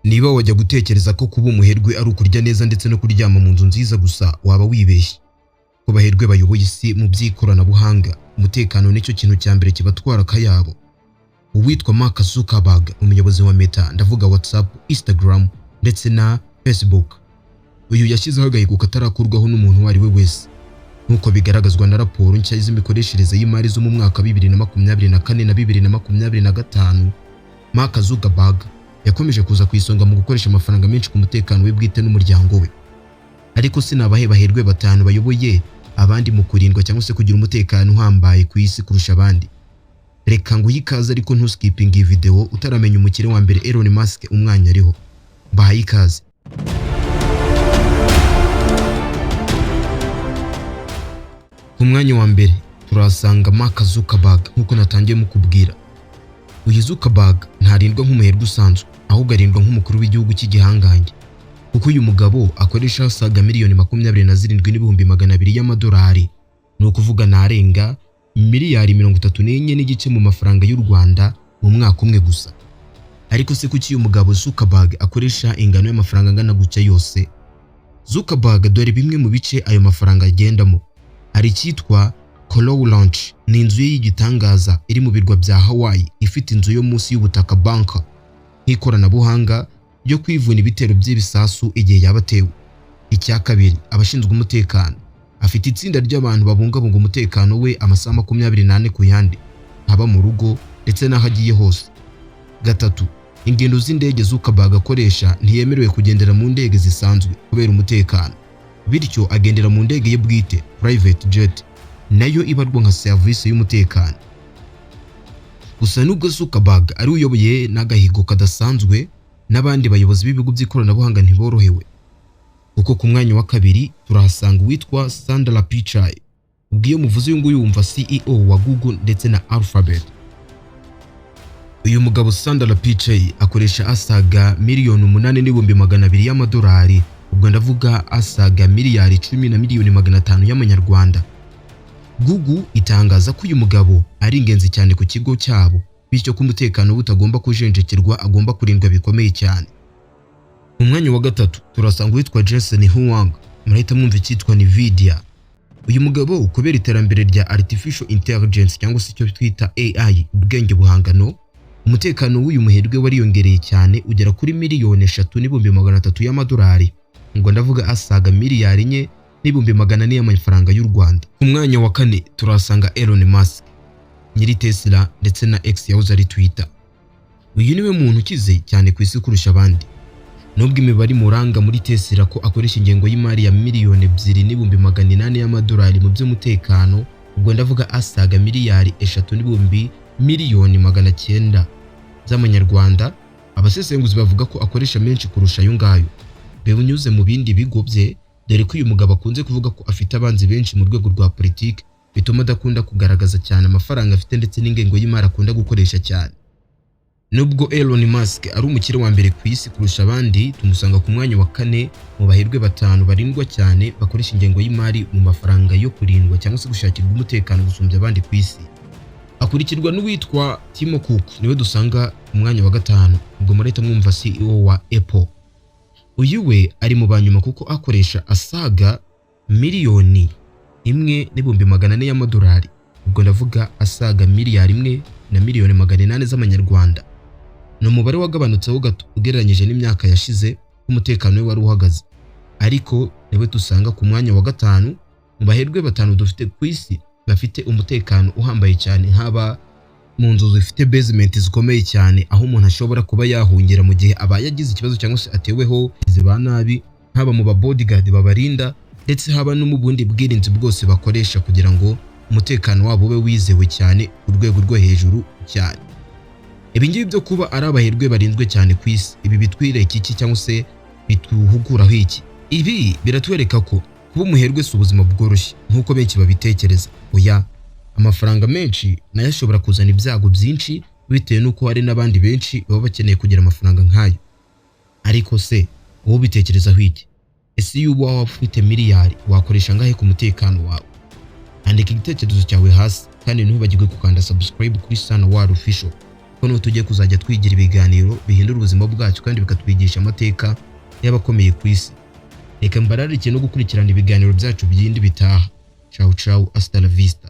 Niba wajya gutekereza ko kuba umuherwe ari ukurya neza ndetse no kuryama mu nzu nziza gusa, waba wibeshye. Ko baherwe bayoboye isi mu by'ikoranabuhanga, umutekano nicyo kintu cya mbere kibatwara akayabo. Uwitwa Mark Zuckerberg, umuyobozi wa Meta, ndavuga WhatsApp, Instagram ndetse na Facebook, uyu yashyizeho agahigo katarakurwaho n'umuntu uwo ari we wese, nk'uko bigaragazwa na raporo nshya z'imikoreshereze y'imari zo mu mwaka 2024 na 2025. Mark Zuckerberg yakomeje kuza ku isonga mu gukoresha amafaranga menshi ku mutekano we bwite n'umuryango we. Ariko sinabahe baherwe batanu bayoboye abandi mu kurindwa cyangwa se kugira umutekano uhambaye ku isi kurusha abandi. Reka nguhe ikaze ariko ntuskiping iyi video utaramenya umukire wa mbere Elon Musk umwanya ariho. Bahaye ikaze. Ku mwanya wa mbere turasanga Mark Zuckerberg, nk'uko natangiye mukubwira. Uyu Zuckerberg ntarindwa nk'umuherwe usanzwe, ahubwo arindwa nk'umukuru w'igihugu cy'igihangange, kuko uyu mugabo akoresha asaga miliyoni 27,200 y'amadolari, ni ukuvuga narenga miliyari 34 n'igice mu mafaranga y'u Rwanda mu mwaka umwe gusa. Ariko se kuki uyu mugabo Zuckerberg akoresha ingano y'amafaranga angana gutya yose? Zuckerberg dore bimwe mu bice ayo mafaranga agendamo. Hari icyitwa Coral Launch, ni inzu ye y'igitangaza iri mu birwa bya Hawaii, ifite inzu yo munsi y'ubutaka bunker, nk'ikoranabuhanga ryo kwivuna ibitero by'ibisasu igihe yabatewe. Icya kabiri, abashinzwe umutekano, afite itsinda ry'abantu babungabunga umutekano we amasaha 24 ku yandi, haba mu rugo ndetse n'aho agiye hose. Gatatu, ingendo z'indege Zuckerberg akoresha ntiyemerewe kugendera mu ndege zisanzwe kubera umutekano, bityo agendera mu ndege ye bwite, private jet, nayo ibarwa nka service y'umutekano. Gusa nubwo Zuckerberg ari uyoboye n'agahigo kadasanzwe, n'abandi bayobozi b'ibigo by'ikoranabuhanga ntiborohewe, kuko ku mwanya wa kabiri turahasanga uwitwa Sundar Pichai. Ubwo iyo muvuze uyu nguyu wumva CEO wa Google ndetse na Alphabet. Uyu mugabo Sundar Pichai akoresha asaga miliyoni 8,200 y'amadolari, ubwo ndavuga asaga miliyari 10,500,000 y'amanyarwanda. Google itangaza ko uyu mugabo ari ingenzi cyane ku kigo cyabo, bityo ko umutekano butagomba kujenjekerwa, agomba kurindwa bikomeye cyane. Mu mwanya wa gatatu turasanga uwitwa Jensen Huang, murahita mwumva icyitwa Nvidia. Uyu mugabo kubera iterambere rya artificial intelligence cyangwa se icyo twita AI, ubwenge buhangano, umutekano w'uyu muherwe wariyongereye cyane ugera kuri miliyoni 3,300 y'amadolari, ngo ndavuga asaga miliyari 4,400 y'amafaranga y'u Rwanda. Ku mwanya wa kane turasanga Elon Musk, nyiri Tesla ndetse na X yahoze ari Twitter. Uyu niwe muntu ukize cyane ku isi kurusha abandi, nubwo imibare muranga muri Tesla ko akoresha ingengo y'imari ya miliyoni 2,800 y'amadolari mu by'umutekano, ubwo ndavuga asaga miliyari 3,900,000 z'amanyarwanda. Abasesenguzi bavuga ko akoresha menshi kurusha ayo ngayo. Bebunyuze mu bindi bigo bye, dore ko uyu mugabo akunze kuvuga ko afite abanzi benshi mu rwego rwa politiki, bituma adakunda kugaragaza cyane amafaranga afite ndetse n'ingengo y'imari akunda gukoresha cyane. Nubwo Elon Musk ari umukire wa mbere ku isi kurusha abandi, tumusanga ku mwanya wa kane mu baherwe batanu barindwa cyane bakoresha ingengo y'imari mu mafaranga yo kurindwa cyangwa se gushakirwa umutekano gusumbya abandi ku isi. Akurikirwa n'uwitwa Tim Cook, niwe dusanga ku mwanya wa gatanu, ubwo murahita mwumva CEO wa Apple. Uyu we ari mu banyuma kuko akoresha asaga miliyoni 1,400 y'amadolari, ubwo ndavuga asaga miliyari 1,800,000 z'amanyarwanda. Ni umubare wagabanutseho gato ugereranyije n'imyaka yashize umutekano we wari uhagaze. Ariko niwe dusanga ku mwanya wa gatanu mu baherwe batanu dufite ku isi bafite umutekano uhambaye cyane, haba mu nzu zifite basement zikomeye cyane, aho umuntu ashobora kuba yahungira mu gihe abaye yagize ikibazo cyangwa se ateweho ziba nabi, haba mu ba bodyguard babarinda, ndetse haba no mu bundi bwirinzi bwose bakoresha kugira ngo umutekano wabo ube wizewe cyane ku rwego rwo hejuru cyane. Ibi ngibi byo kuba ari abaherwe barinzwe cyane ku isi, ibi bitwireka iki cyangwa se bituhuguraho iki? Ibi biratwereka ko kuba umuherwe si ubuzima bworoshye nk'uko benshi babitekereza. Oya, amafaranga menshi nayo ashobora kuzana ibyago byinshi, bitewe n'uko hari n'abandi benshi baba bakeneye kugira amafaranga nk'ayo. Ariko se wowe bitekerezaho iki? Ese iyo waba ufite miliyari wakoresha ngahe ku mutekano wawe? Andika igitekerezo cyawe hasi, kandi ntubagirwe gukanda subscribe kuri Sana World Official ko n'ubu tugiye kuzajya twigira ibiganiro bihindura ubuzima bwacu kandi bikatwigisha amateka y'abakomeye ku isi. Reka mbararike no gukurikirana ibiganiro byacu byindi bitaha. Ciao ciao, hasta la vista.